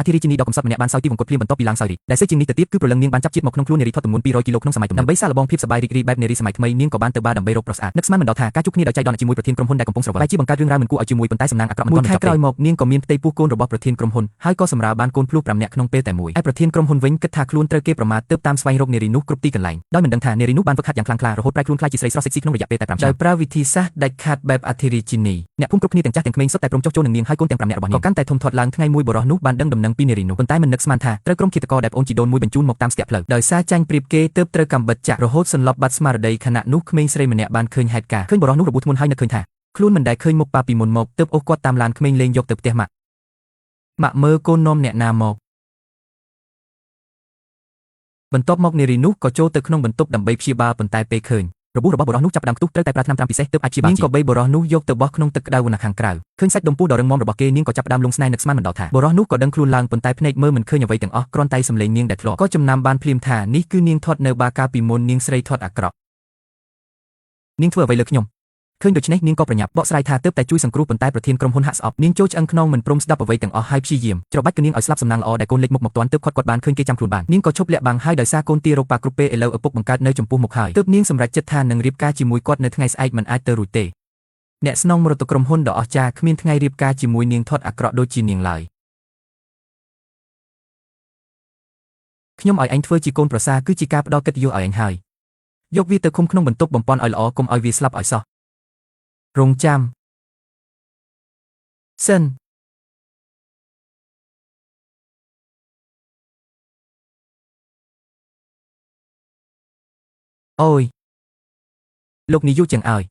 អធិរាជិនីដ៏កំសត់ម្នាក់បានសោយទីវង្គតភ្លាមបន្ទាប់ពីឡើងសោយរីកដែលសេចជាងនេះទៅទៀតគឺព្រលឹងនាងបានចាប់ជាតិមកក្នុងខ្លួននារីថតទម្ងន់200គីឡូក្នុងសម័យទំនើបដើម្បីសាកល្បងភាពសប្បាយរីករាយបែបនារីសម័យថ្មីនាងក៏បានទៅបារដើម្បីរកប្រុសស្អាតនឹកស្មានមិនដល់ថាការជួបគ្នាដោយចៃដន្យជាមួយប្រធានក្រុមហ៊ុនដែលកំពុងស្រវឹងបែរជាបង្កើតរឿងរ៉ាវមិនគួរឲ្យជឿមួយប៉ុន្តែសំណាងអាក្រក់មិនទាន់ចប់ទេមួយខែក្រោយមកនាងក៏មានផ្ទៃពោះកូនរបស់ប្រធានក្រុមហ៊ុនហើយក៏សម្រាលបានកូនភ្លោះ5នាក់ក្នុងពេលតែមួយឯប្រធានក្រុមហ៊ុនវិញគិតថាខ្លួនត្រូវគេប្រមាថទើបតាមស្វែងរកនារីនោះគ្រប់ទីកន្លែងដោយមិនដឹងថានារីនោះបានហ្វឹកហាត់យ៉ាងខ្លាំងក្លារហូតប្រែខ្លួនក្លាយជាស្រីស្រស់សេកស៊ីក្នុងរយៈពេលតែ5ឆ្នាំដោយប្រើវិធីសាស្ត្រដាច់ខាតបែបអធិរាជិនីអ្នកភូមិគ្រប់គ្នាទាំងចាស់ទាំងក្មេងសុទ្ធតែព្រមចុះចូលនឹងនាងហើយកូនទាំង5នាក់របស់នាងក៏កាន់តែធំធាត់ឡើងថ្ងៃមួយបុរសនោះបានដឹងដំណឹងពីនារីនោះប៉ុន្តែមិននឹកស្មានថាត្រូវក្រុមឃាតករដែលប្អូនជីដូនមួយបញ្ជូនមកតាមស្ទាក់ផ្លូវដោយសារចាញ់ព្រៀបគេទើបត្រូវកំបិតចាក់រហូតសន្លប់បាត់ស្មារតីខណៈនោះក្មេងស្រីម្នាក់បានឃើញហេតុការណ៍ឃើញបុរសនោះរបួសធ្ងន់ហើយនឹកឃើញថាខ្លួនមិនដែលឃើញមុខប៉ាពីមុនមកទើបអូសគាត់តាមឡានក្មេងលេងយកទៅផ្ទះម៉ាក់មើលកូននាំអ្នកណាមកបន្ទាប់មកនារីនោះក៏ចូលទៅក្នុងបន្ទប់ដើម្បីព្យាបាលប៉ុន្តែពេលឃើញរបួសរបស់បុរសនោះចាប់ផ្ដើមខ្ទុះត្រូវតែប្រើថ្នាំពិសេសទើបអាចព្យាបាលនាងក៏បីបុរសនោះយកទៅបោះក្នុងទឹកក្តៅនៅខាងក្រៅឃើញសាច់ដុំពោះដ៏រឹងមាំរបស់គេនាងក៏ចាប់ផ្ដើមលងស្នេហ៍នឹកស្មានមិនដល់ថាបុរសនោះក៏ដឹងខ្លួនឡើងប៉ុន្តែភ្នែកមើលមិនឃើញអ្វីទាំងអស់គ្រាន់តែសម្លេងនាងដែលធ្លាប់ក៏ចំណាំបានភ្លាមថានេះគឺនាងធាត់នៅបាកាលពីមុននាងស្រីធាត់អាក្រក់នាងធ្វើអ្វីលើខ្ញុំឃើញដូច្នេះនាងក៏ប្រញាប់បកស្រាយថាទើបតែជួយសង្គ្រោះប៉ុន្តែប្រធានក្រុមហ៊ុនហាក់ស្អប់នាងចូលឆ្អឹងខ្នងមិនព្រមស្ដាប់អ្វីទាំងអស់ហើយព្យាយាមច្របាច់គឺនាងឲ្យស្លាប់សំណាងល្អដែលកូនលេចមុខមកទាន់ទើបគាត់បានឃើញគេចាំខ្លួនបាននាងក៏ឈប់លាក់បាំងហើយដោយសារកូនទារោគប៉ាគ្រប់ពេលឥឡូវឪពុកបង្កើតនៅចំពោះមុខហើយទើបនាងសម្រេចចិត្តថានឹងរៀបការជាមួយគាត់នៅថ្ងៃស្អែកមិនអាចទៅរួចទេអ្នកស្នងមរតកក្រុមហ៊ុនដ៏អស្ចារ្យគ្មានថ្ងៃរៀបការជាមួយនាងធាត់អាក្រក់ដូចជានាងឡើយខ្ញុំឲ្យអញធ្វើជាកូនប្រសារគឺជាការផ្ដល់កិត្តិយសឲ្យអញហើយយកវាទៅឃុំក្នុងបន្ទប់បំពន់ឲ្យល្អកុំឲ្យវាស្លាប់ឲ្យសោះរងចាំសិនអូយលោកនាយកចឹងឲ្យ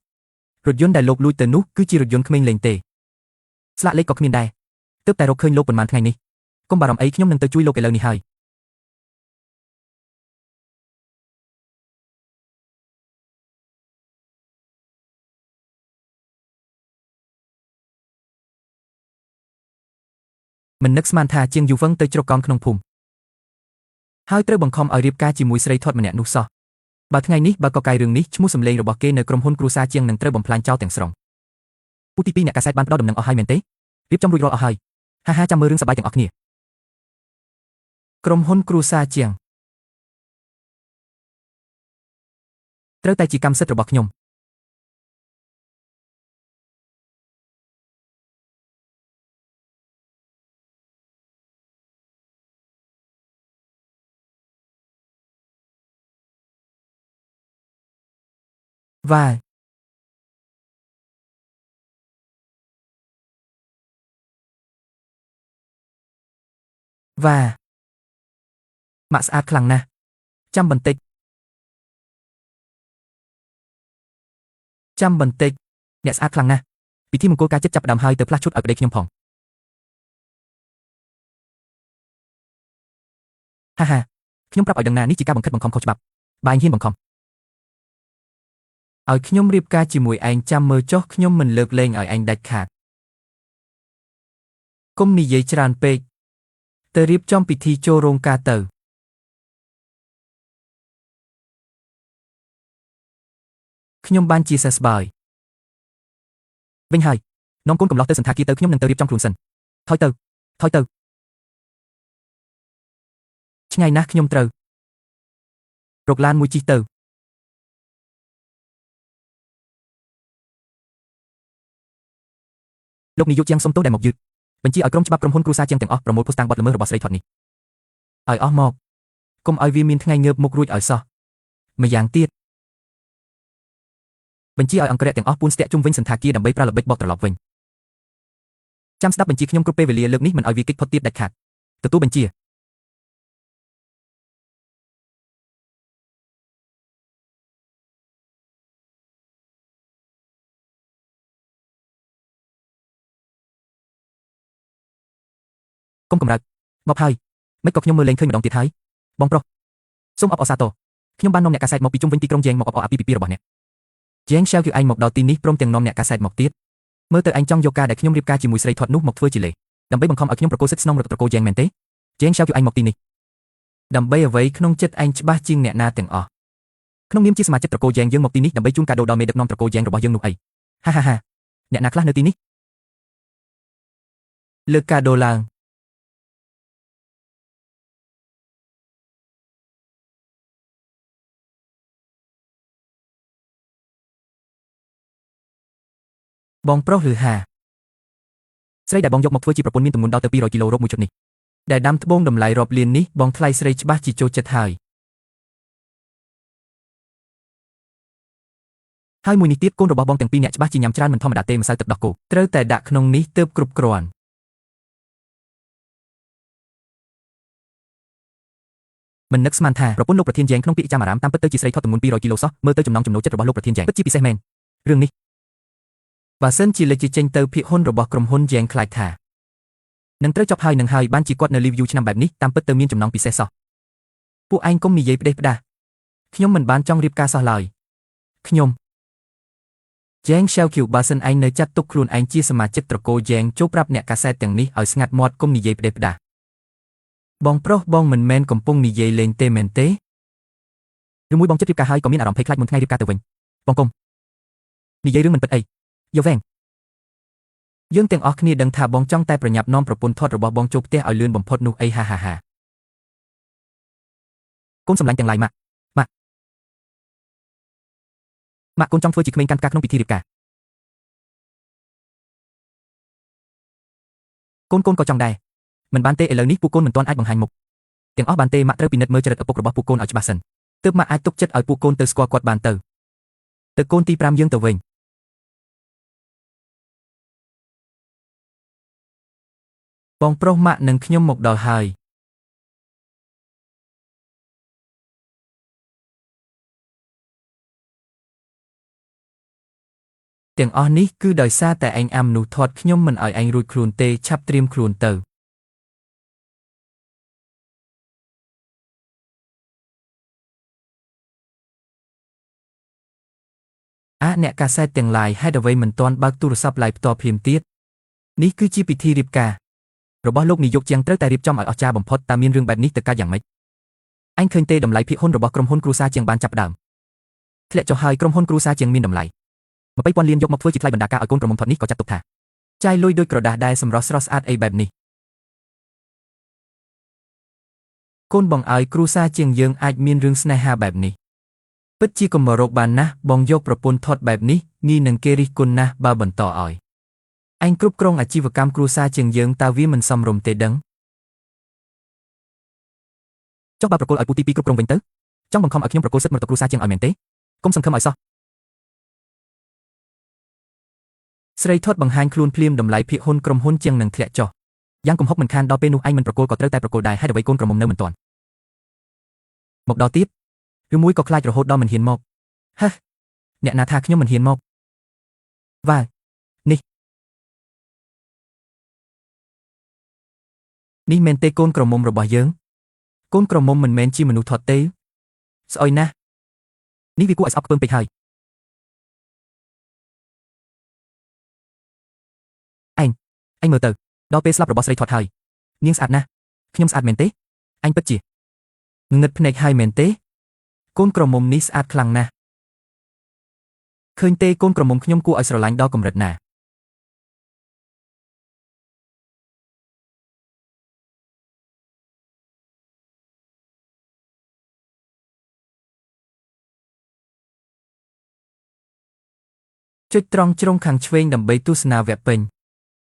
រថយន្តដែលលោកលួចទៅនោះគឺជារថយន្តក្មេងលេងទេស្លាកលេខក៏គ្មានដែរទើបតែរកឃើញលោកប៉ុន្មានថ្ងៃនេះកុំបារម្ភអីខ្ញុំនឹងទៅជួយលោកឥឡូវនេះហើយមិននឹកស្មានថាជាងយូវឹងទៅជ្រកកោនក្នុងភូមិហើយត្រូវបង្ខំឲ្យរៀបការជាមួយស្រីធាត់ម្នាក់នោះសោះបើថ្ងៃនេះបើកកាយរឿងនេះឈ្មោះសម្លេងរបស់គេនៅក្រុមហ៊ុនគ្រួសារជាងនឹងត្រូវបំផ្លាញចោលទាំងស្រុងពូទី2អ្នកកាសែតបានផ្ដល់ដំណឹងអស់ហើយមែនទេរៀបចំរួចរាល់អស់ហើយហាចាំមើលរឿងសប្បាយទាំងអស់គ្នាក្រុមហ៊ុនគ្រួសារជាងត្រូវតែជាកម្មសិទ្ធិរបស់ខ្ញុំវ៉ាម៉ាក់ស្អាតខ្លាំងណាស់ចាំបន្តិចអ្នកស្អាតខ្លាំងណាស់ពិធីមង្គលការចិត្តចាប់ផ្ដើមហើយទៅផ្លាស់ឈុតឲ្យប្តីខ្ញុំផងខ្ញុំប្រាប់ឲ្យដឹងណានេះជាការបង្ខិតបង្ខំខុសច្បាប់បើឯងហ៊ានបង្ខំឲ្យខ្ញុំរៀបការជាមួយឯងចាំមើលចុះខ្ញុំមិនលើកលែងឲ្យឯងដាច់ខាតកុំនិយាយច្រើនពេកទៅរៀបចំពិធីចូលរោងការទៅខ្ញុំបានជាសះស្បើយវិញហើយនាំកូនកំឡោះទៅសន្តាគារទៅខ្ញុំនឹងទៅរៀបចំខ្លួនសិនថយទៅឆ្ងាយណាស់ខ្ញុំត្រូវរកឡានមួយជិះទៅលោកនាយកជាងសុំទោសដែលមកយឺតបញ្ជាឲ្យក្រុមច្បាប់ក្រុមហ៊ុនគ្រួសារជាងទាំងអស់ប្រមូលភស្តុតាងបទល្មើសរបស់ស្រីធាត់នេះឲ្យអស់មកកុំឲ្យវាមានថ្ងៃងើបមុខរួចឲ្យសោះម្យ៉ាងទៀតបញ្ជាឲ្យអង្គរៈទាំងអស់ពួនស្ទាក់ជុំវិញសន្តាគារដើម្បីប្រើល្បិចបកត្រឡប់វិញចាំស្ដាប់បញ្ជាខ្ញុំគ្រប់ពេលវេលាលើកនេះមិនឲ្យវាគេចផុតទៀតដាច់ខាតទទួលបញ្ជាកុំកម្រើកមកហើយមិនក៏ខ្ញុំមើលលេងឃើញម្ដងទៀតហើយបងប្រុសសូមអបអរសាទរខ្ញុំបាននាំអ្នកកាសែតមកពីជុំវិញទីក្រុងយ៉េងមកអបអរអាពាហ៍ពិពាហ៍របស់អ្នកយ៉េងឆាវគឺឯងមកដល់ទីនេះព្រមទាំងនាំអ្នកកាសែតមកទៀតមើលទៅឯងចង់យកការដែលខ្ញុំរៀបការជាមួយស្រីធាត់នោះមកធ្វើជាលេសដើម្បីបង្ខំឲ្យខ្ញុំប្រកល់សិទ្ធិស្នងរត្រកូលយ៉េងមែនទេយ៉េងឆាវគឺឯងមកទីនេះដើម្បីអ្វីក្នុងចិត្តឯងច្បាស់ជាងអ្នកណាទាំងអស់ក្នុងនាមជាសមាជិកត្រកូលយ៉េងយើងមកទីនេះដើម្បីជូនកាដូដល់មេដឹកនាំត្រកូលយ៉េងរបស់យើងនោះអីអ្នកណាខ្លះនៅទីនេះលើកកាដូឡើង បងប្រុសឬហាស្រីដែលបងយកមកធ្វើជាប្រពន្ធមានទម្ងន់ដល់ទៅ200គីឡូរ៉ូបមួយជុតនេះដែលដាំត្បូងតម្លៃរាប់លាននេះបងថ្លៃស្រីច្បាស់ជាចូលចិត្តហើយមួយនេះទៀតកូនរបស់បងទាំងពីរអ្នកច្បាស់ជាញ៉ាំច្រើនមិនធម្មតាទេម្សៅទឹកដោះគោត្រូវតែដាក់ក្នុងនេះទើបគ្រប់គ្រាន់មិននឹកស្មានថាប្រពន្ធលោកប្រធានយ៉ែងក្នុងពាក្យចាំអារ៉ាមតាមពិតទៅជាស្រីថតទម្ងន់200គីឡូសោះមើលទៅចំណង់ចំណូលចិត្តរបស់លោកប្រធានយ៉ែងពិតជាពិសេសមែនរឿងនេះបើសិនជាលេចចេញទៅភាគហ៊ុនរបស់ក្រុមហ៊ុនយ៉ែងខ្លាចថានឹងត្រូវចប់ហើយនឹងហើយបានជាគាត់នៅ review ឆ្នាំបែបនេះតាមពិតទៅមានចំណងពិសេសសោះពួកឯងកុំនិយាយផ្ដេសផ្ដាសខ្ញុំមិនបានចង់រៀបការសោះឡើយខ្ញុំយ៉ែង Xiao Qiu បើសិនឯងនៅចាត់ទុកខ្លួនឯងជាសមាជិកត្រកូលយ៉ែងចូលប្រាប់អ្នកកាសែតទាំងនេះឲ្យស្ងាត់មាត់កុំនិយាយផ្ដេសផ្ដាសបងប្រុសបងមិនមែនកំពុងនិយាយលេងទេមែនទេឬមួយបងចិត្តរៀបការហើយក៏មានអារម្មណ៍ភ័យខ្លាចមុនថ្ងៃរៀបការទៅវិញបងកុំនិយាយរឿងមិនពិតអីយកវែងយើងទាំងអស់គ្នាដឹងថាបងចង់តែប្រញាប់នាំប្រពន្ធថតរបស់បងចូលផ្ទះឲ្យលឿនបំផុតនោះអីហាកូនសម្លាញ់ទាំងឡាយម៉ាក់កូនចង់ធ្វើជាក្មេងកាន់ផ្កាក្នុងពិធីរៀបការកូនក៏ចង់ដែរមិនបានទេឥឡូវនេះពួកកូនមិនទាន់អាចបង្ហាញមុខទាំងអស់បានទេម៉ាក់ត្រូវពិនិត្យមើលចរិតឪពុករបស់ពួកកូនឲ្យច្បាស់សិនទើបម៉ាក់អាចទុកចិត្តឲ្យពួកកូនទៅស្គាល់គាត់បានទៅកូនទី5យើងទៅវិញបងប្រុសម៉ាក់និងខ្ញុំមកដល់ហើយទាំងអស់នេះគឺដោយសារតែឯងអាំនោះធាត់ខ្ញុំមិនឲ្យឯងរួចខ្លួនទេឆាប់ត្រៀមខ្លួនទៅអ្នកកាសែតទាំងឡាយហេតុអ្វីមិនទាន់បើកទូរស័ព្ទឡាយផ្ទាល់ភ្លាមទៀតនេះគឺជាពិធីរៀបការរបស់លោកនាយកជាងត្រូវតែរៀបចំឲ្យអស្ចារ្យបំផុតតើមានរឿងបែបនេះទៅកើតយ៉ាងម៉េចអញឃើញទេតម្លៃភាគហ៊ុនរបស់ក្រុមហ៊ុនគ្រួសារជាងបានចាប់ដើមធ្លាក់ចុះហើយក្រុមហ៊ុនគ្រួសារជាងមានតម្លៃ20,000លានយកមកធ្វើជាថ្លៃបណ្ដាការឲ្យកូនក្រមុំថតនេះក៏ចាត់ទុកថាចាយលុយដូចក្រដាសដែរសម្រស់ស្រស់ស្អាតអីបែបនេះកូនបងឲ្យគ្រួសារជាងយើងអាចមានរឿងស្នេហាបែបនេះពិតជាកុំមករកបានណាស់បងយកប្រពន្ធថតបែបនេះងាយនឹងគេរិះគន់ណាស់បើបន្តឲ្យឯងគ្រប់គ្រងអាជីវកម្មគ្រួសារជាងយើងតើវាមិនសមរម្យទេដឹងចុះបើប្រគល់ឲ្យពូទី2គ្រប់គ្រងវិញទៅចង់បង្ខំឲ្យខ្ញុំប្រគល់សិទ្ធិមរតកគ្រួសារជាងឲ្យមែនទេកុំសង្ឃឹមឲ្យសោះស្រីធាត់បង្ហាញខ្លួនភ្លាមតម្លៃភាគហ៊ុនក្រុមហ៊ុនជាងនឹងធ្លាក់ចុះយ៉ាងគំហុកមិនខានដល់ពេលនោះឯងមិនប្រគល់ក៏ត្រូវតែប្រគល់ដែរហេតុអ្វីកូនក្រមុំនៅមិនទាន់មកដល់ទៀតឬមួយក៏ខ្លាចរហូតដល់មិនហ៊ានមកហឺអ្នកណាថាខ្ញុំមិនហ៊ានមកវ៉ានេះមែនទេកូនក្រមុំរបស់យើងកូនក្រមុំមិនមែនជាមនុស្សថត់ទេស្អុយណាស់នេះវាគួរឲ្យស្អប់ខ្ពើមពេកហើយឯងមើលទៅដល់ពេលស្លាប់របស់ស្រីធាត់ហើយនាងស្អាតណាស់ខ្ញុំស្អាតមែនទេអញពិតជាងងឹតភ្នែកហើយមែនទេកូនក្រមុំនេះស្អាតខ្លាំងណាស់ឃើញទេកូនក្រមុំខ្ញុំគួរឲ្យស្រឡាញ់ដល់កម្រិតណាចុចត្រង់ជ្រុងខាងឆ្វេងដើម្បីទស្សនាវគ្គពេញ